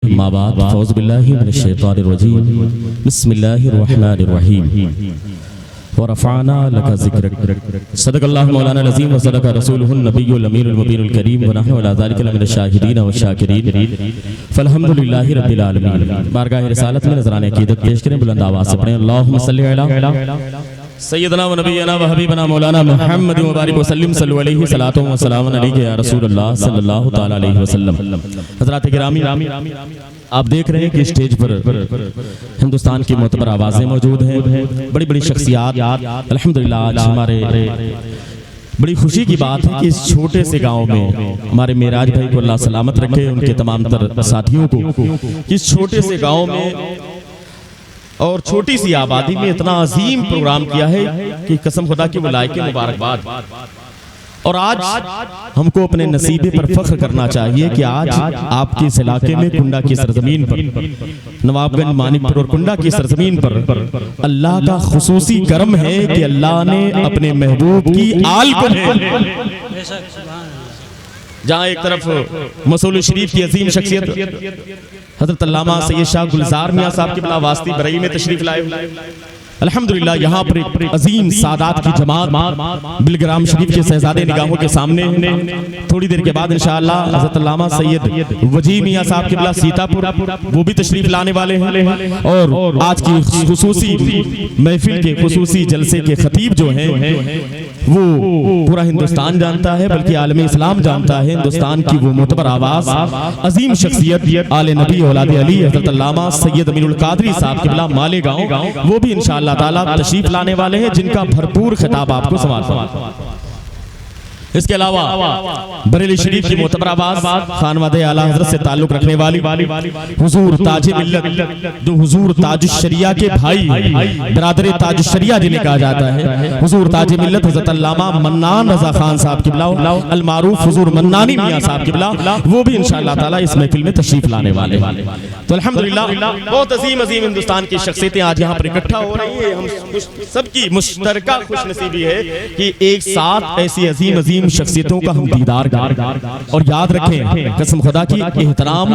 माबाद फ़ौज़ बिल्लाहि मिनश शैतानिर रजीम बिस्मिल्लाहिर रहमानिर रहीम व रफ़अना लका ज़िक्रक सदक़ल्लाहु मौलाना अज़ीम व सदक़ रसूलुहुन नबियुल अमीनुल मुबीनुल करीम व नहनु अला ज़ालिका लमिनश शाहिदीन व शाकिरीन फ़ल्हम्दुलिल्लाहि रब्बिल आलमीन। बारगाह रिसालत में नज़राने अक़ीदत पेश करें, बुलंद आवाज़ से पढ़ें अल्लाहुम्मा सल्लि अला सैयदना व नबीना व हबीबना मौलाना मुहम्मद व बारिक व सल्लिम सल्लल्लाहु अलैहि सलातो व सलामुन अलैहि या रसूलल्लाह सल्लल्लाहु तआला अलैहि वसल्लम। हज़रात गिरामी, आप देख रहे हैं कि स्टेज पर हिंदुस्तान की मोतबर आवाज़ें मौजूद हैं, बड़ी बड़ी शख्सियात। अल्हम्दुलिल्लाह आज हमारे बड़ी खुशी की बात है कि इस छोटे से गांव में हमारे मेराज भाई को अल्लाह सलामत रखे, उनके तमाम तर साथियों को इस छोटे से गांव में और छोटी सी आबादी में इतना अजीम प्रोग्राम किया है कि कसम खुदा की वो लायक मुबारकबाद। और आज हमको अपने नसीबे पर फख्र करना चाहिए कि आज आपके इस इलाके में कुंडा की सरजमीन पर, नवाबगंज, मानिकपुर और कुंडा की सरजमीन पर अल्लाह का खुसूसी करम है कि अल्लाह ने अपने महबूब की आल को, जहाँ एक तरफ मसूल शरीफ की अजीम शख्सियत हज़रत अल्लामा सैयद शाह गुलजार मियाँ साहब की वास्ती बरई में तशरीफ लाए हुए, अल्हम्दुलिल्लाह यहाँ पर एक अजीम सादात की जमात बिलग्राम शरीफ के शहजादे निगाहों के सामने थोड़ी देर के बाद इंशाअल्लाह हज़रत अल्लामा सैयद वजी मियाँ साहब किबला सीतापुर वो भी तशरीफ लाने वाले हैं। और आज की खुसूसी महफिल के खुसूसी जलसे के खतीब जो हैं वो पूरा हिंदुस्तान जानता है, बल्कि आलमी इस्लाम जानता है। हिंदुस्तान की वो मोतबर आवाज़, अजीम शख्सियत आले नबी औलाद अली हज़रत अल्लामा सैयद अमीनुल कादरी साहब किबला मालेगांव, वो भी इंशाअल्लाह ताला तशरीफ लाने वाले हैं, जिनका भरपूर खिताब आपको समाअत। इसके अलावा बरेली शरीफ की मोतबर आवाज़ खानवादे आला हज़रत से ताल्लुक़ रखने वाली हुजूर ताज मिल्लत, जो हुजूर ताज शरिया के भाई, बिरादर ताज शरिया जिन्हें कहा जाता है, हुजूर ताज मिल्लत हज़रत अल्लामा मन्नान रज़ा खान साहब किबला अल मारूफ हुजूर मन्नानी मियाँ साहब किबला, वो भी इंशाअल्लाह ताला इस महफिल में तशरीफ लाने वाले। तो अल्हम्दुलिल्लाह बहुत अजीम अजीम हिंदुस्तान की शख्सियतें आज यहाँ पर इकट्ठा हो रही है। हम सबकी मुश्तरका खुशनसीबी है कि एक साथ ऐसी अजीम अजीम शख्सियतों का हम दीदार करें। और याद रखें, कसम खुदा की एहतराम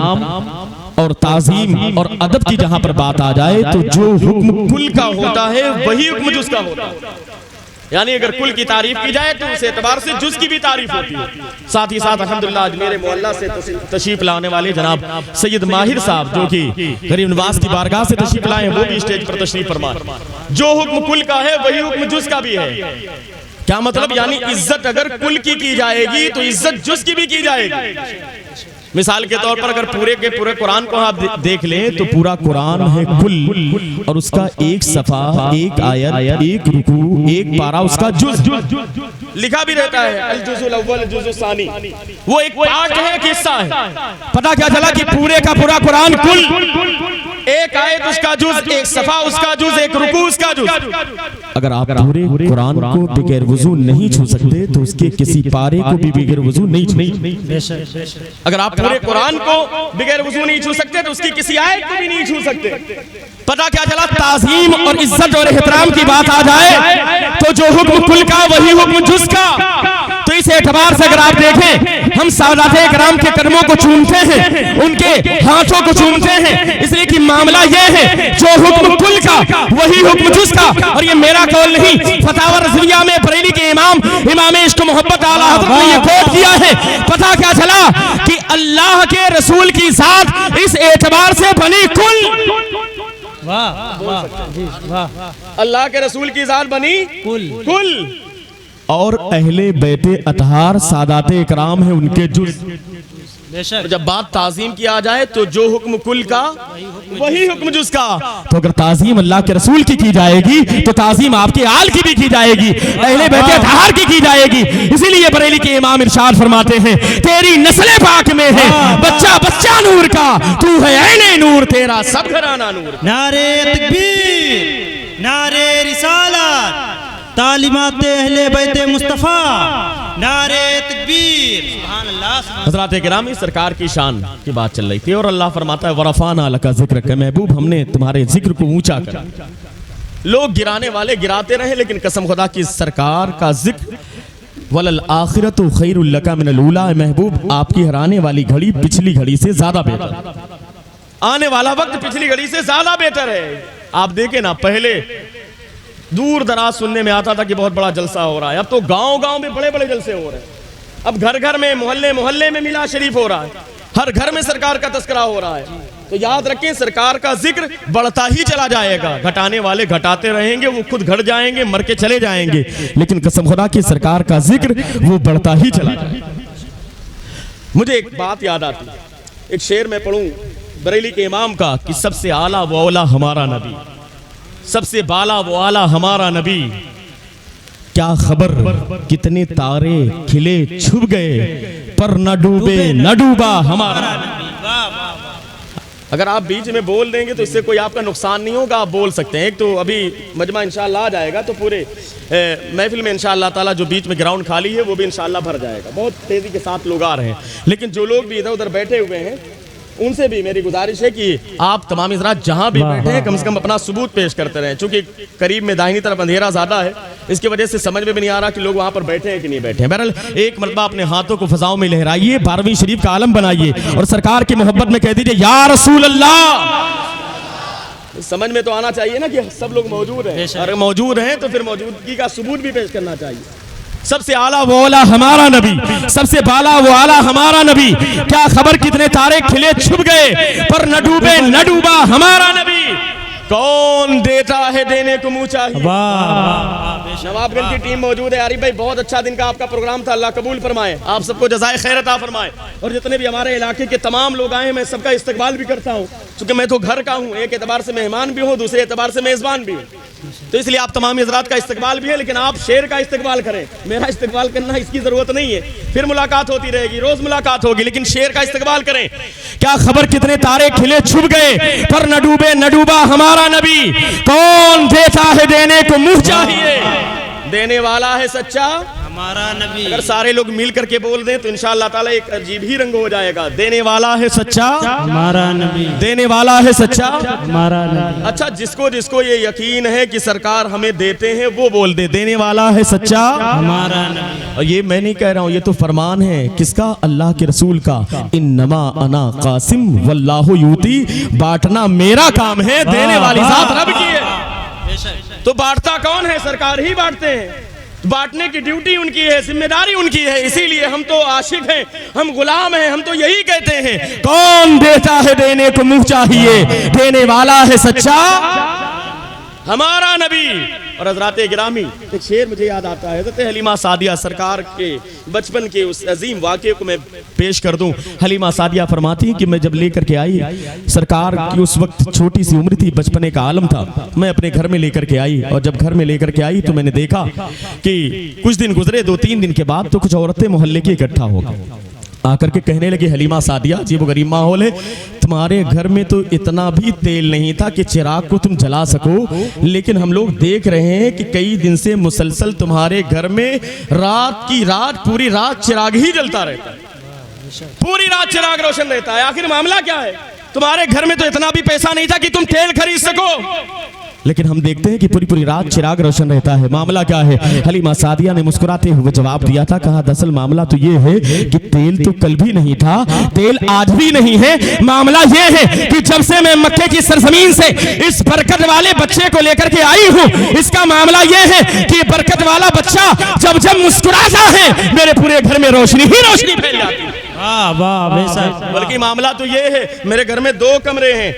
और ताज़ीम और अदब की जहां पर बात आ जाए तो जो हुक्म कुल का होता है वही हुक्म जुज़ का होता है। यानी अगर कुल की तारीफ की जाए तो उस एतबार से जुज़ की भी तारीफ होती है। साथ ही साथ अल्हम्दुलिल्लाह आज मेरे मोहल्ला से तशरीफ लाने वाले जनाब सैयद माहिर साहब, जो कि गरीब नवाज की बारगाह से तशरीफ लाए, वो भी स्टेज पर तशरीफ फरमाए। जो हुक्म कुल का है वही हुक्म जुज़ का भी है। क्या मतलब? यानी इज्जत अगर कुल की जाएगी तो इज्जत जुज़ की भी की जाएगी। मिसाल के तौर पर अगर पूरे के पूरे कुरान को आप देख लें तो पूरा कुरान है कुल, और उसका एक सफ़ा, एक आयत, एक रुकू, एक पारा उसका जुज़ लिखा भी रहता है, अल जुज़ुल अव्वल जुज़ुल सानी, वो एक पार्ट है, एक हिस्सा है। पता क्या चला कि पूरे का पूरा कुरान कुल, एक आयत उसका जुज़, एक सफ़ा उसका जुज़, एक रुकू उसका जुज़। अगर आप पूरे कुरान को बगैर वुज़ू नहीं छू सकते तो उसके किसी पारे को भी बगैर वुज़ू नहीं छू। अगर आप पूरे कुरान को बगैर वुज़ू नहीं छू सकते तो उसकी किसी आयत को भी नहीं छू सकते। पता क्या चला? ताज़ीम और इज्जत और एहतराम की बात आ जाए तो जो हुक्म कुल का वही हुक्म जुज़ का। तो इस एतबार से अगर आप देखें, हम सादाते किराम के कदमों को चूमते हैं, उनके हाथों को चूमते हैं, इसलिए कि मामला यह है जो हुक्म कुल का वही हुक्म जुज़ का। और ये मेरा कौल नहीं, फतावा रज़विया में बरेली के इमाम इश्क मोहब्बत आला हज़रत ने ये कोट किया है। पता क्या चला कि अल्लाह के रसूल की ज़ात इस एतबार से बनी कुल। वाह वाह वाह, अल्लाह के रसूल की ज़ात बनी कुल। और अहले बैते अतहार सादाते इकराम है उनके जुज़। तो जब बात ताज़ीम की आ जाए तो जो हुक्म कुल का वही हुक्म जुज़ का। तो अगर ताज़ीम अल्लाह के रसूल की जाएगी तो ताज़ीम आपके आल की भी की जाएगी, अहले बैते अतहार की जाएगी। इसीलिए बरेली के इमाम इरशाद फरमाते हैं, तेरी नस्ल पाक में है बच्चा बच्चा नूर का, तू है ऐने नूर, तेरा सब घराना नूर। नारे तकबीर, नारे रिसालत, तालीमात अहले बैत मुस्तफ़ा, नारे तकबीर, सुभान अल्लाह। हज़रात गिरामी, सरकार की शान की बात चल रही थी और अल्लाह फरमाता है वरफ़अना लका ज़िक्रक, महबूब हमने तुम्हारे जिक्र को ऊंचा कर। लोग गिराने वाले गिराते रहे, लेकिन कसम खुदा की सरकार का जिक्र वलल आखिरतु खैरुल लका मिनल ऊला, महबूब आपकी हराने वाली घड़ी पिछली घड़ी से ज्यादा बेहतर। आने वाला वक्त पिछली घड़ी से ज्यादा बेहतर है। आप देखें ना, पहले दूर दराज सुनने में आता था कि बहुत बड़ा जलसा हो रहा है, अब तो गांव गांव में बड़े बड़े जलसे हो रहे हैं। अब घर घर में, मोहल्ले मोहल्ले में मिलाद शरीफ हो रहा है, हर घर में सरकार का तस्करा हो रहा है। तो याद रखें, सरकार का जिक्र बढ़ता ही चला जाएगा, घटाने वाले घटाते रहेंगे, वो खुद घट जाएंगे, मर के चले जाएंगे, लेकिन कसम खुदा की सरकार का जिक्र वो बढ़ता ही चला जाएगा। मुझे एक बात याद आती, एक शेर में पढ़ूं बरेली के इमाम का कि सबसे आला वो औला हमारा नबी, सबसे बाला वो आला हमारा नबी, क्या खबर कितने तारे खिले छुप गए, पर न डूबे न डूबा हमारा नबी। अगर आप बीच में बोल देंगे तो इससे कोई आपका नुकसान नहीं होगा, आप बोल सकते हैं। एक तो अभी मजमा इंशाअल्लाह आ जाएगा, तो पूरे महफिल में इंशाअल्लाह ताला जो बीच में ग्राउंड खाली है वो भी इंशाअल्लाह भर जाएगा। बहुत तेज़ी के साथ लोग आ रहे हैं, लेकिन जो लोग भी इधर उधर बैठे हुए हैं उनसे भी मेरी गुजारिश है कि आप तमाम हज़रात जहां भी बैठे हैं कम से कम अपना सबूत पेश करते रहें, क्योंकि करीब में दाहिनी तरफ अंधेरा ज़्यादा है, इसकी वजह से समझ में भी नहीं आ रहा कि लोग वहां पर बैठे हैं कि नहीं बैठे हैं। बहरहाल एक मरतबा अपने हाथों को फजाओं में लहराइए, 12वीं शरीफ का आलम बनाइए और सरकार की मोहब्बत में कह दीजिए या रसूल अल्लाह। समझ में तो आना चाहिए ना कि सब लोग मौजूद हैं, और मौजूद हैं तो फिर मौजूदगी का सबूत भी पेश करना चाहिए। सबसे आला वो आला हमारा नबी, सबसे बाला वो आला हमारा नबी, क्या खबर कितने तारे खिले छुप गए, पर न डूबे न डूबा हमारा नबी। कौन देता है देने को मुँह चाहिए। नवाबगंज की टीम मौजूद है। आरिफ भाई, बहुत अच्छा दिन का आपका प्रोग्राम था, अल्लाह कबूल फरमाए, आप सबको जज़ाए खैर अता फरमाए। और जितने भी हमारे इलाके के तमाम लोग आए, मैं सबका इस्तकबाल भी करता हूँ, क्योंकि मैं तो घर का हूँ, एक एतबार से मेहमान भी हूँ, दूसरे एतबार से मेज़बान भी हूँ, तो इसलिए आप तमाम हज़रात का इस्तकबाल भी है, लेकिन आप शेर का इस्तकबाल करें, मेरा इस्तकबाल करना इसकी ज़रूरत नहीं है। फिर मुलाकात होती रहेगी, रोज़ मुलाकात होगी, लेकिन शेर का इस्तकबाल करें। क्या खबर कितने तारे खिले छुप गए, पर न डूबे न डूबा हमारा नबी। कौन देता है देने को मुँह चाहिए, देने वाला है सच्चा हमारा नबी। अगर सारे लोग मिल करके बोल दें तो इंशाअल्लाह ताला एक अजीब ही रंग हो जाएगा। देने वाला है सच्चा हमारा नबी, देने वाला है सच्चा हमारा नबी। अच्छा, जिसको जिसको ये यकीन है कि सरकार हमें देते हैं वो बोल दे, देने वाला है सच्चा हमारा नबी। और ये मैं नहीं कह रहा हूँ, ये तो फरमान है किसका, अल्लाह के रसूल का, इन्नमा अना कासिम वल्लाहु यूती, बांटना मेरा काम है, देने वाली जात रब की है। तो बांटता कौन है, सरकार ही बांटते हैं, बांटने की ड्यूटी उनकी है, जिम्मेदारी उनकी है, इसीलिए हम तो आशिक हैं, हम गुलाम हैं, हम तो यही कहते हैं कौन देता है देने को मुँह चाहिए, देने वाला है सच्चा हमारा नबी। और हज़रात गिरामी, एक शेर मुझे याद आता है, हज़रत हलीमा सादिया सरकार के बचपन के उस अजीम वाक़े को मैं पेश कर दूं। हलीमा सादिया फरमाती कि मैं जब लेकर के आई, सरकार की उस वक्त छोटी सी उम्र थी, बचपने का आलम था, मैं अपने घर में लेकर के आई, और जब घर में लेकर के आई तो मैंने देखा कि कुछ दिन गुजरे, 2-3 दिन के बाद तो कुछ औरतें मोहल्ले की इकट्ठा हो गई, आकर के कहने लगी, हलीमा सादिया जी वो गरीब माहौल है, तुम्हारे घर में तो इतना भी तेल नहीं था कि चिराग को तुम जला सको, लेकिन हम लोग देख रहे हैं कि कई दिन से मुसलसल तुम्हारे घर में रात की रात पूरी रात चिराग ही जलता रहता है, पूरी रात चिराग रोशन रहता है। आखिर मामला क्या है, तुम्हारे घर में तो इतना भी पैसा नहीं था कि तुम तेल खरीद सको, लेकिन हम देखते हैं कि पूरी पूरी रात चिराग रोशन रहता है, मामला क्या है। हलीमा सादिया ने मुस्कुराते हुए जवाब दिया था, कहा दरअसल मामला तो ये है कि तेल तो कल भी नहीं था, तेल आज भी नहीं है, मामला ये है कि जब से मैं मक्के की सरजमीन से इस बरकत वाले बच्चे को लेकर के आई हूँ, इसका मामला ये है कि बरकत वाला बच्चा जब जब मुस्कुराता है मेरे पूरे घर में रोशनी ही रोशनी फैल जाती है। बल्कि मामला तो ये है, मेरे घर में 2 कमरे हैं,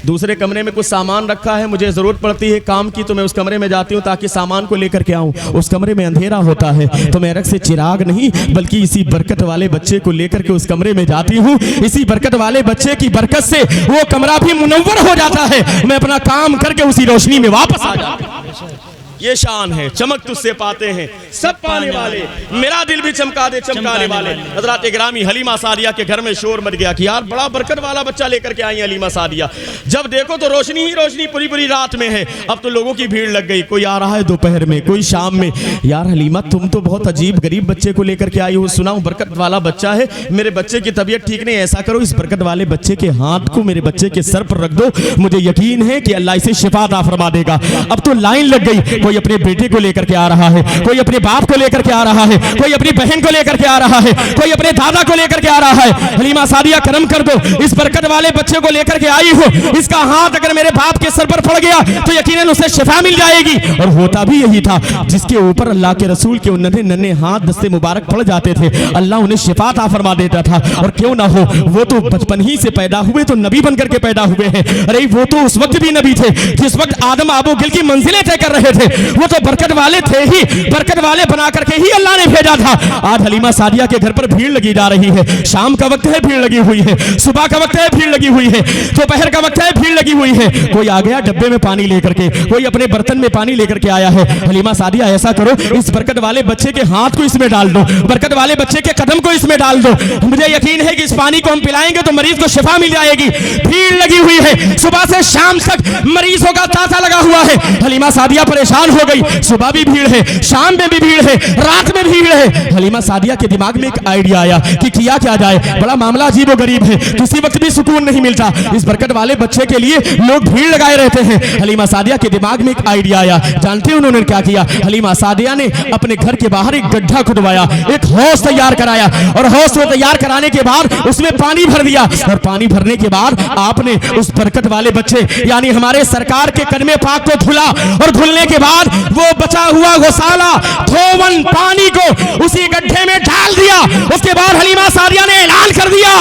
दूसरे कमरे में कुछ सामान रखा है, मुझे जरूरत पड़ती है काम की तो मैं उस कमरे में जाती हूँ ताकि सामान को लेकर के आऊँ, उस कमरे में अंधेरा होता है तो मैं रख से चिराग नहीं बल्कि इसी बरकत वाले बच्चे को लेकर के उस कमरे में जाती हूँ, इसी बरकत वाले बच्चे की बरकत से वो कमरा भी मुनव्वर हो जाता है, मैं अपना काम करके उसी रोशनी में वापस आ जाती हूँ। ये शान है, चमक तुझसे पाते हैं सब पाने वाले, मेरा दिल भी चमका दे चमकाने वाले। हज़रात गिरामी, हलीमा सादिया के घर में शोर मच गया कि यार बड़ा बरकत वाला बच्चा लेकर के आई हलीमा सादिया, जब देखो तो रोशनी ही रोशनी पूरी पूरी रात में है। अब तो लोगों की भीड़ लग गई, कोई आ रहा है दोपहर में, कोई शाम में। यार हलीमा तुम तो बहुत अजीब गरीब बच्चे को लेकर के आई हो, सुना हूं बरकत वाला बच्चा है, मेरे बच्चे की तबीयत ठीक नहीं, ऐसा करो इस बरकत वाले बच्चे के हाथ को मेरे बच्चे के सर पर रख दो, मुझे यकीन है कि अल्लाह इसे शिफा अता फरमा देगा। अब तो लाइन लग गई, कोई अपने बेटे को लेकर के आ रहा है, कोई अपने बाप को लेकर के आ रहा है, कोई अपनी बहन को लेकर के आ रहा है, कोई अपने दादा को लेकर के आ रहा है। हलीमा सादिया करम कर दो, इस बरकत वाले बच्चे को लेकर के आई हो, इसका हाथ अगर मेरे बाप के सर पर पड़ गया तो यकीनन उसे शिफा मिल जाएगी। और होता भी यही था, जिसके ऊपर अल्लाह के रसूल के नन्हे नन्हे हाथ दस्ते मुबारक पड़ जाते थे, अल्लाह उन्हें शिफा अता फरमा देता था। और क्यों ना हो, वो तो बचपन ही से पैदा हुए तो नबी बनकर के पैदा हुए हैं। अरे वो तो उस वक्त भी नबी थे जिस वक्त आदम आबू गिल की मंजिलें तय कर रहे थे, वो तो बरकत वाले थे ही, बरकत वाले बना करके ही अल्लाह ने भेजा था। आज हलीमा सादिया के घर पर भीड़ लगी जा रही है, शाम का वक्त है भीड़ लगी हुई है, सुबह का वक्त है भीड़ लगी हुई है, दोपहर का वक्त है भीड़ लगी हुई है। कोई आ गया डब्बे में पानी लेकर के, कोई अपने बर्तन में पानी लेकर के आया है। हलीमा सादिया ऐसा करो, इस बरकत वाले बच्चे के हाथ को इसमें डाल दो, बरकत वाले बच्चे के कदम को इसमें डाल दो। मुझे यकीन है कि इस पानी को हम पिलाएंगे तो मरीज को शिफा मिल जाएगी। भीड़ लगी हुई है, सुबह से शाम तक मरीजों का तांता लगा हुआ है। हलीमा सादिया परेशान हो गई, सुबह भी भीड़ है, शाम में भी भीड़ है, रात में भीड़ है। हलीमा सादिया के दिमाग में एक आइडिया आया कि किया क्या जाए, बड़ा मामला अजीब और गरीब है, किसी वक्त भी सुकून नहीं मिलता। इस बरकत वाले बच्चे के लिए लोग भीड़ लगाए रहते हैं। हलीमा सादिया के दिमाग में एक आइडिया आया, जानते हैं उन्होंने क्या किया? हलीमा सादिया ने अपने घर के बाहर एक गड्ढा खुदवाया, एक हौज तैयार कराया, और हौज को तैयार कराने के बाद उसमें पानी भर दिया। और पानी भरने के बाद आपने उस बरकत वाले बच्चे यानी हमारे सरकार के कदमे पाक को धुला, और धुलने के बाद वो बचा हुआ गौसाला धोवन पानी को उसी गड्ढे में डाल दिया। उसके बाद हलीमा सादिया ने ऐलान कर दिया,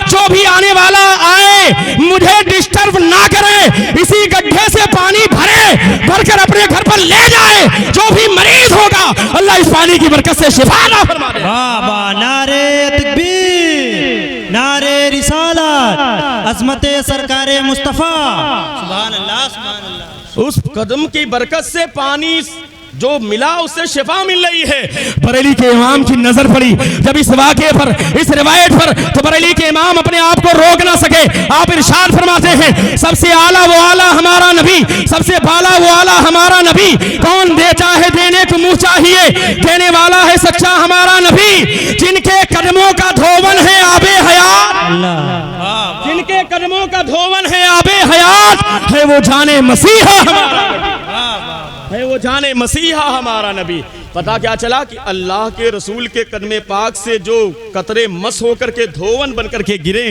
जो भी आने वाला आए मुझे डिस्टर्ब ना करे, इसी गड्ढे से पानी भरे, भरकर अपने घर पर ले जाए। जो भी मरीज होगा अल्लाह इस पानी की बरकत से शिफा अता फरमा दे। वाह वाह, नारे तकबीर, नारे रिसालत, अज़मते सरकारे मुस्तफा, सुभान अल्लाह सुभान अल्लाह। उस कदम की बरकत से पानी जो मिला उससे शिफा मिल रही है। बरेली के इमाम की नजर पड़ी जब इस वाक़े पर, इस रिवायत पर, तो बरेली के इमाम अपने आप को रोक ना सके। आप इरशाद फरमाते हैं, सबसे आला वो आला हमारा नबी, सबसे बाला वो आला हमारा नबी, कौन देता है देने को मुंह चाहिए, देने वाला है सच्चा हमारा नबी, जिनके कदमों का धोवन है आबे हयात, जिनके कदमों का धोवन है आबे हयात, है वो जाने मसीहा हमारा, है वो जाने मसीहा हमारा नबी। पता क्या चला कि अल्लाह के रसूल के कदमे पाक से जो कतरे मस होकर के धोवन बनकर के गिरे,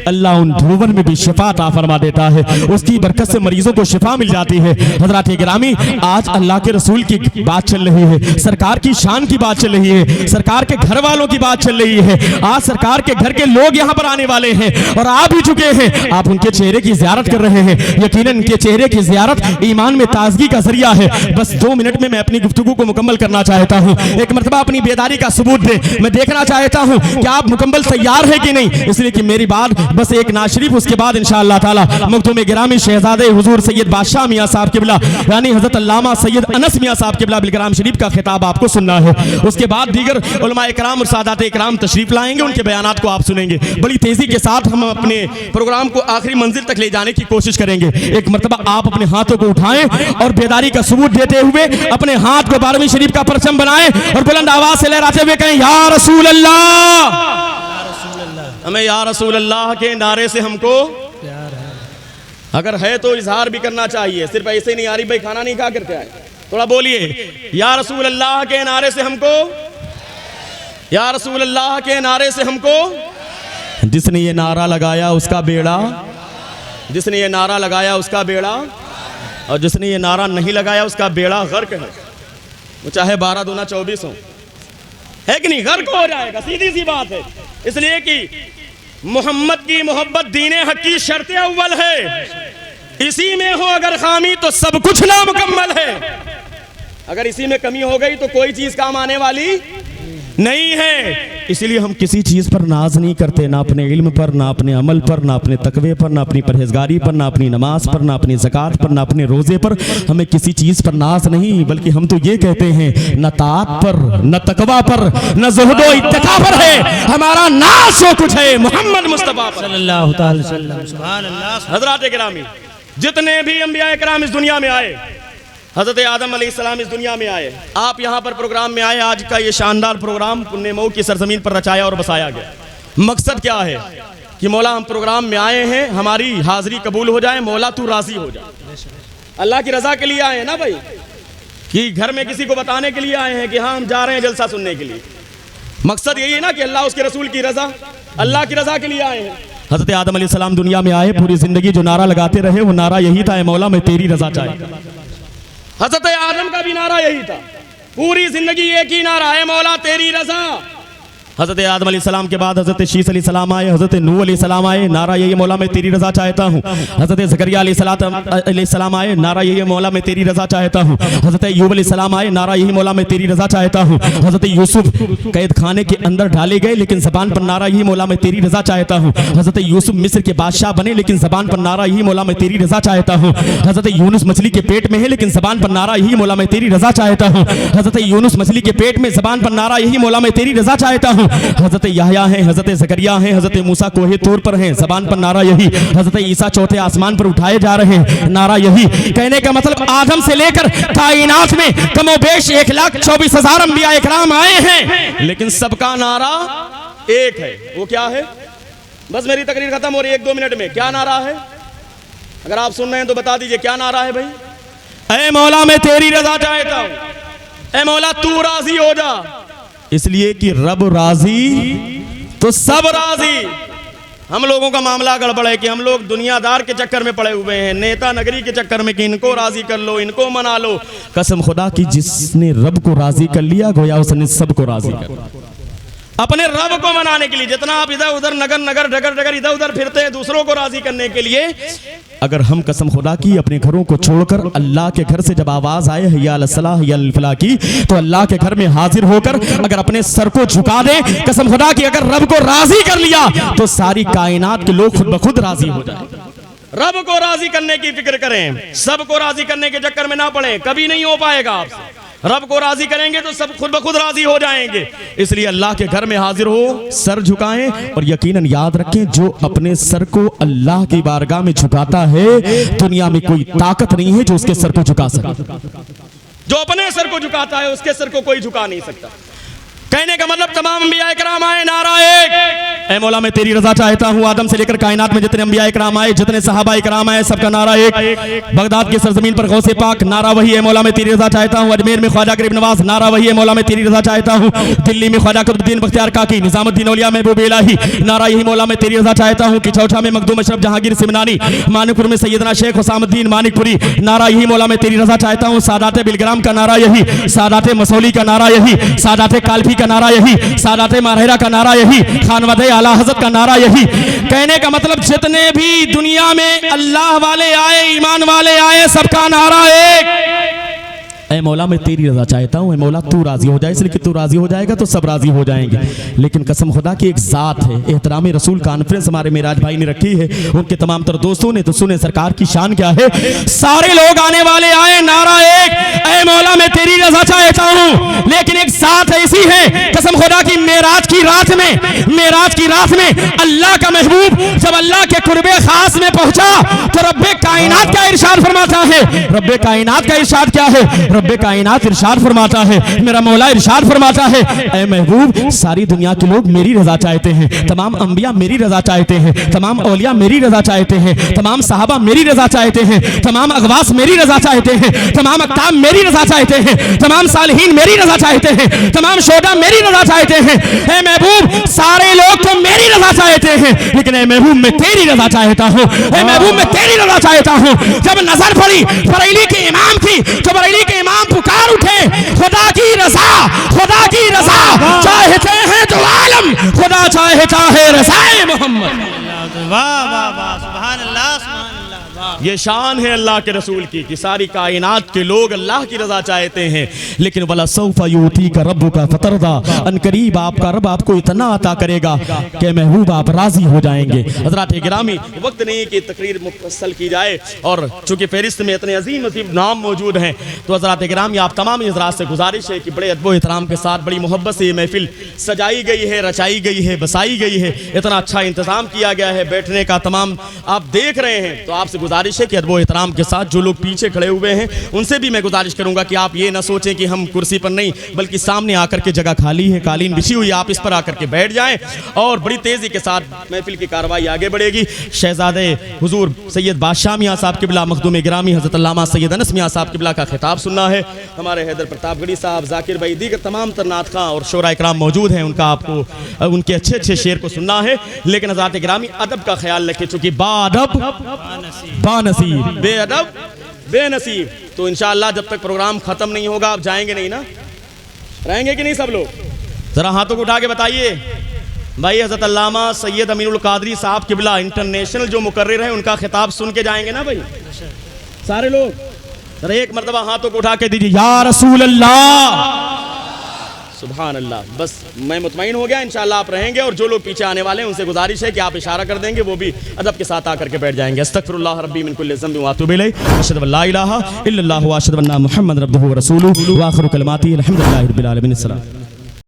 अल्लाह उन धोवन में भी शिफा अता फरमा देता है, उसकी बरकत से मरीजों को शिफा मिल जाती है। हज़रात गिरामी, आज अल्लाह के रसूल की बात चल रही है, सरकार की शान की बात चल रही है, सरकार के घर वालों की बात चल रही है। आज सरकार के घर के लोग यहाँ पर आने वाले हैं और आ भी चुके हैं। आप उनके चेहरे की ज़ियारत कर रहे हैं, यकीनन उनके चेहरे की ज़ियारत ईमान में ताजगी का जरिया है। बस 2 मिनट में मैं अपनी गुफ्तगू को मुकम्मल करना चाहता हूँ। एक मर्तबा अपनी बेदारी का सबूत दे, मैं देखना चाहता हूँ कि आप मुकम्मल तैयार है कि नहीं, इसलिए कि मेरी बात बस एक नात शरीफ, उसके बाद इंशाअल्लाह ताला मखदूम गिरामी शहजादे हुजूर सैयद बादशाह मियाँ साहब किबला यानी हजरत अल्लामा सैयद अनस मियाँ साहब किबला बिलकराम शरीफ का खिताब आपको सुनना है। उसके बाद दीगर उलमा इकराम और सादात इकराम तशरीफ लाएंगे, उनके बयानात को आप सुनेंगे। बड़ी तेजी के साथ हम अपने प्रोग्राम को आखिरी मंजिल तक ले जाने की कोशिश करेंगे। एक मर्तबा आप अपने हाथों को उठाएं और बेदारी का सबूत देते हुए अपने हाथ को 12वीं शरीफ का परचम बनाएं और बुलंद आवाज से लहराते हुए कहें, या रसूल अल्लाह। हमें या रसूल अल्लाह के नारे से हमको प्यार है। अगर है तो इजहार भी करना चाहिए, सिर्फ ऐसे नहीं आरिफ भाई खाना नहीं खा करके आए, थोड़ा बोलिए या रसूल अल्लाह के नारे से हमको, या रसूल अल्लाह के नारे से हमको। जिसने ये नारा लगाया उसका बेड़ा, जिसने ये नारा लगाया उसका बेड़ा, और जिसने ये नारा नहीं लगाया उसका बेड़ा गर्क है। वो चाहे 12 दूना 24 हो, है कि नहीं, गर्क हो जाएगा, सीधी सी बात है। इसलिए कि मोहम्मद की मोहब्बत दीन हक की शर्त अव्वल है, इसी में हो अगर खामी तो सब कुछ नामुकम्मल है। अगर इसी में कमी हो गई तो कोई चीज काम आने वाली नहीं है। इसीलिए हम किसी चीज पर नाज नहीं करते, ना अपने इल्म पर, ना अपने अमल पर, ना अपने तकवे पर, ना अपनी परहेजगारी पर, ना अपनी नमाज पर, ना अपनी ज़कात पर, ना अपने रोजे पर। हमें किसी चीज पर नाज नहीं, बल्कि हम तो ये कहते हैं न ताअत पर, न तकवा पर, न ज़ुहदो इत्तका पर है, हमारा नाज जो कुछ है मोहम्मद मुस्तफा सल्लल्लाहु अलैहि वसल्लम। सुभान अल्लाह। हज़रात गिरामी, जितने भी अंबिया किराम इस दुनिया में आए, हज़रत आदम अलैहिस्सलाम इस दुनिया में आए, आप यहाँ पर प्रोग्राम में आए। आज का ये शानदार प्रोग्राम पुण्य मऊ की सरजमीन पर रचाया और बसाया गया। मकसद क्या है कि मौला हम प्रोग्राम में आए हैं, हमारी हाजिरी कबूल हो जाए, मौला तू राजी हो जाए, अल्लाह की रजा के लिए आए हैं ना भाई। कि घर में किसी को बताने के लिए आए हैं कि हाँ हम जा रहे हैं जलसा सुनने के लिए। मकसद यही है ना कि अल्लाह उसके रसूल की रजा, अल्लाह की रजा के लिए आए हैं। हजरत आदम अलैहिस्सलाम दुनिया में आए, पूरी जिंदगी जो नारा लगाते रहे वो नारा यही था, ऐ मौला मैं तेरी रजा चाहता। हजरत आदम का भी नारा यही था, पूरी जिंदगी एक ही नारा, ऐ मौला तेरी रजा। हजरत आदम अलैहिस्सलाम के बाद हजरत शीस अलैहिस्सलाम आए, हजरत नूह अलैहिस्सलाम आए, नारा यही मौला मैं तेरी रजा चाहता हूँ। हजरत ज़करिया अलैहिस्सलाम आए, नारा यही मौला मैं तेरी रजा चाहता हूँ। हजरत अय्यूब अलैहिस्सलाम आए, नारा यही मौला मैं तेरी रजा चाहता हूँ। हजरत यूसुफ कैद खाने के अंदर डाले गए, लेकिन ज़बान पर नारा यही मौला मैं तेरी रजा चाहता हूँ। हजरत यूसुफ मिस्र के बादशाह बने, लेकिन ज़बान पर नारा यही मौला मैं तेरी रजा चाहता हूँ। हजरत यूनुस मछली के पेट में है, लेकिन ज़बान पर नारा यही मौला मैं तेरी रजा चाहता हूँ। हजरत यूनुस मछली के पेट में, ज़बान पर नारा यही मौला मैं तेरी रजा चाहता हूँ। हजरत याहया हैं, हजरत ज़करिया हैं, हजरत मूसा कोहे तूर पर हैं, ज़बान पर नारा यही। हजरत ईसा चौथे आसमान पर उठाए जा रहे हैं, नारा यही। कहने का मतलब आदम से लेकर कायनात में कमोबेश 1,24,000 अंबिया इकराम आए हैं, लेकिन सबका नारा एक है। वो क्या है? बस मेरी तकरीर खत्म हो रही है 1-2 मिनट में। क्या नारा है? अगर आप सुन रहे हैं तो बता दीजिए क्या नारा है भाई? ऐ मौला मैं तेरी रजा चाहता हूं, ऐ मौला तू राजी हो जा। इसलिए कि रब राजी तो सब राजी। हम लोगों का मामला गड़बड़ है कि हम लोग दुनियादार के चक्कर में पड़े हुए हैं, नेता नगरी के चक्कर में कि इनको राजी कर लो, इनको मना लो। कसम खुदा की जिसने रब को राजी कर लिया गोया उसने सबको राजी कर। अपने रब को मनाने के लिए जितना आप इधर उधर नगर नगर डगर डगर इधर उधर फिरते हैं दूसरों को राजी करने के लिए, अगर हम कसम खुदा की अपने घरों को छोड़कर अल्लाह के घर से जब आवाज आए हय्या अलस सलाह हय्या अल फलाह की, तो अल्लाह के घर में हाजिर होकर अगर अपने सर को झुका दे, कसम खुदा की अगर रब को राजी कर लिया तो सारी कायनात के लोग खुद ब खुद राजी हो जाए। रब को राजी करने की फिक्र करें, सबको राजी करने के चक्कर में ना पड़े, कभी नहीं हो पाएगा आपसे। रब को राजी करेंगे तो सब खुद ब खुद राजी हो जाएंगे। इसलिए अल्लाह के घर में हाजिर हो, सर झुकाएं और यकीनन याद रखें जो अपने सर को अल्लाह की बारगाह में झुकाता है, दुनिया में कोई ताकत नहीं है जो उसके सर को झुका सके। जो अपने सर को झुकाता है उसके सर को कोई झुका नहीं सकता। कहने का मतलब तमाम अंबिया इकराम आए, नारा एक, ऐ मौला मैं तेरी रजा चाहता हूँ। आदम से लेकर कायनात में जितने अंबिया इकराम आए, जितने सहाबा इकराम आए, सबका नारा एक। बगदाद की सरजमीन पर गौसे पाक, नारा वही, ऐ मौला मैं तेरी रजा चाहता हूँ। अजमेर में ख्वाजा गरीब नवाज, नारा वही, ऐ मौला मैं तेरी रजा चाहता हूँ। दिल्ली में ख्वाजा कुतुबुद्दीन बख्तियार काकी, निजामुद्दीन औलिया महबूब इलाही, नारा यही मौला मैं तेरी रजा चाहता हूँ। किचौठा में मखदूम अशरफ जहांगीर सिमनानी, मानिकपुर में सैयदना शेख हुसामुद्दीन मानिकपुरी, नारा यही मौला मैं तेरी रजा चाहता हूँ। सादात बिलग्राम का नारा यही, सादात मसौली का नारा यही, सादात कालफी का नारा यही, सादात मारहरा का नारा यही, खानवदे आला हज़रत का नारा यही। कहने का मतलब जितने भी दुनिया में अल्लाह वाले आए, ईमान वाले आए, सबका नारा एक, ऐ मौला मैं तेरी रजा चाहता हूँ, ऐ मौला तू राजी हो जाए। इसलिए कि तू राजी हो जाएगा तो सब राजी हो जाएंगे। लेकिन कसम खुदा की एक जात है, एहतराम रसूल कॉन्फ्रेंस हमारे मेराज भाई ने रखी है, उनके तमाम तर दोस्तों ने, तो सुने सरकार की शान क्या है। सारे लोग आने वाले आए, नारा एक, ऐ मौला मैं तेरी रजा चाहता हूँ। लेकिन एक साथ ऐसी है, कसम खुदा की मेराज की रात में अल्लाह का महबूब जब अल्लाह के कुर्बे खास में पहुंचा तो रब्बे कायनात का इरशाद फरमाता है। रब्बे कायनात का इरशाद क्या है? रब्बे कायनात इरशाद फरमाता है, मेरा मौला इरशाद फरमाता है, ऐ महबूब सारी दुनिया के लोग मेरी रजा चाहते हैं, तमाम अंबिया मेरी रजा चाहते हैं, तमाम औलिया मेरी रजा चाहते हैं, तमाम सहाबा मेरी रजा चाहते हैं, तमाम अगवास मेरी रजा चाहते हैं, तमाम अक्ताब मेरी रजा चाहते हैं, तमाम सालिहीन मेरी रजा चाहते हैं, तमाम शोदा मेरी रजा चाहते हैं। ऐ महबूब सारे लोग तो मेरी रजा चाहते हैं, लेकिन ऐ महबूब मैं तेरी रजा चाहता हूँ, ऐ महबूब मैं तेरी रजा चाहता हूँ। जब नजर पड़ी बरेली के इमाम की तो बरेली के इमाम पुकार उठे, खुदा की रजा चाहते हैं तो आलम, खुदा चाहता है रज़ाए मोहम्मद। वाह वाह वाह, सुभान अल्लाह, सुभान अल्लाह। ये शान है अल्लाह के रसूल की कि सारी कायनात के लोग अल्लाह की रजा चाहते हैं। लेकिन वला सौफा युतीका रब्बुका फतरदा, अनकरीब आपका रब आपको इतना अता करेगा कि महबूब आप राजी हो जाएंगे। हज़रात गिरामी, वक्त नहीं कि तकरीर मुफस्सल की जाए और चूंकि फहरिस्त में इतने अजीम अजीम नाम मौजूद हैं, तो हज़रात गिरामी आप तमाम हज़रात से गुजारिश है कि बड़े अदब एहतराम के साथ बड़ी मोहब्बत से ये महफिल सजाई गई है, रचाई गई है, बसाई गई है, इतना अच्छा इंतज़ाम किया गया है बैठने का, तमाम आप देख रहे हैं, तो आपसे गुजारिश है कि अदब एहतराम के साथ जो लोग पीछे खड़े हुए हैं उनसे भी मैं गुजारिश करूंगा कि आप ये ना सोचें कि हम कुर्सी पर नहीं, बल्कि सामने आकर के जगह खाली है, कालीन बिछी हुई, आप इस पर आकर के बैठ जाएं और बड़ी तेज़ी के साथ महफिल की कार्रवाई आगे बढ़ेगी। शहजादे हुजूर सैयद बादशाह मियाँ साहब किबला मखदूम गिरामी हज़रत अल्लामा सैयद अनस मियाँ साहब किबला का खिताब सुनना है। हमारे हैदर प्रतापगढ़ी साहब, जाकिर भाई, दीगर तमाम तरनात खां और शोरा इकराम मौजूद हैं, उनका आपको उनके अच्छे अच्छे शेर को सुनना है। लेकिन हज़रात गिरामी अदब का ख्याल रखें, चूँकि बाअदब बानसीब, बेअदब बेनसीब। तो इंशाअल्लाह जब तक प्रोग्राम ख़त्म नहीं होगा आप जाएंगे नहीं ना, रहेंगे कि नहीं सब लोग? ज़रा हाथों को उठा के बताइए भाई। हज़रत अल्लामा सैयद अमीनुल कादरी साहब किबला इंटरनेशनल जो मुकर्रिर हैं उनका खिताब सुन के जाएंगे ना भाई सारे लोग? जरा एक मरतबा हाथों को उठा के दीजिए, या रसूल अल्लाह, सुभान अल्लाह। बस मैं मुतमईन हो गया, इंशाअल्लाह आप रहेंगे। और जो लोग पीछे आने वाले हैं उनसे गुजारिश है कि आप इशारा कर देंगे, वो भी अदब के साथ आकर के बैठ जाएंगे। अस्तगफिरुल्लाह रब्बी मिन कुल्लि ज़ंबिन व अतूबु इलैहि, अशहदु अल्ला इलाहा इल्लल्लाहु व अशहदु अन्ना मुहम्मदन अब्दुहु व रसूलुहु व आखिरु कलिमातिही अल्हम्दुलिल्लाहि रब्बिल आलमीन।